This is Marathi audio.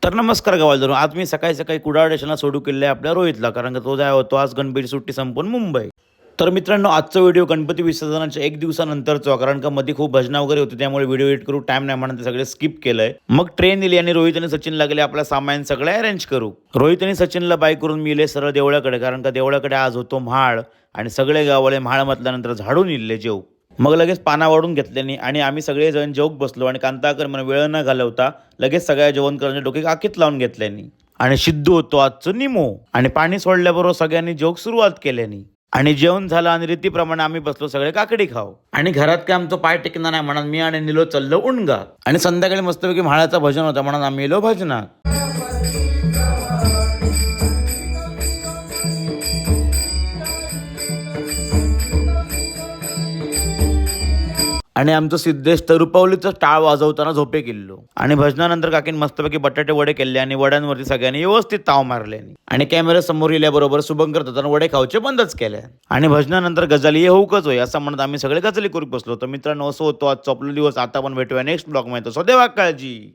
तर नमस्कार गवालदारो. आज मी सकाळी सकाळी कुडाळ स्टेशनला सोडू केले आपल्या रोहितला, कारण का तो जाय होतो आज गणपती सुट्टी संपून मुंबई. तर मित्रांनो, आजचा व्हिडिओ गणपती विसर्जनाच्या एक दिवसानंतरचा, कारण का मध्ये खूप भजना वगैरे होती, त्यामुळे व्हिडिओ एडिट करू टाइम नाही म्हणून ते सगळे स्किप केलंय. मग ट्रेन दिली आणि रोहित आणि सचिन लागले आपला सामान सगळं अरेंज करू. रोहित आणि सचिनला बाय करून मी इले सरळ देवळाकडे, कारण का देवळाकडे आज होतो म्हाळ आणि सगळे गाववाले म्हाळ म्हटल्यानंतर झाडून इल्ले जेव. मग लगेच पाना वाढून घेतल्यानी आणि आम्ही सगळेजण जेवक बसलो आणि कांताकर म्हणून वेळ न घालवता लगेच सगळ्या जेवण करण्याच्या डोके आखीत लावून घेतल्यानी आणि सिद्धू होतो आजचं निमो आणि पाणी सोडल्याबरोबर सगळ्यांनी जेवक सुरुवात केल्यानी आणि जेवण झालं आणि रीतीप्रमाणे आम्ही बसलो सगळे काकडी खाऊ. आणि घरात काय आमचं पाय टेकणार नाही म्हणून मी आणि निलो चाललो उणगा आणि संध्याकाळी मस्तपैकी म्हाळाचं भजन होता म्हणून आम्ही येलो भजनात. आणि आमचं सिद्धेश तर रुपवलीचं टाळ वाजवताना झोपे किल्लो आणि भजनानंतर काकीन मस्तपैकी बटाटे वडे केले आणि वड्यांवरती सगळ्यांनी व्यवस्थित ताव मारले आणि कॅमेरा समोर येल्याबरोबर शुभंकर दादांना वडे खाऊचे बंदच केले आणि भजनानंतर गजाली हे होऊकच होय असं म्हणत आम्ही सगळे गजाली करू बसलो. तर मित्रांनो, असं होतो आजचा आपला दिवस. आता पण भेटूया नेक्स्ट ब्लॉग मध्ये. सो देवा काळजी.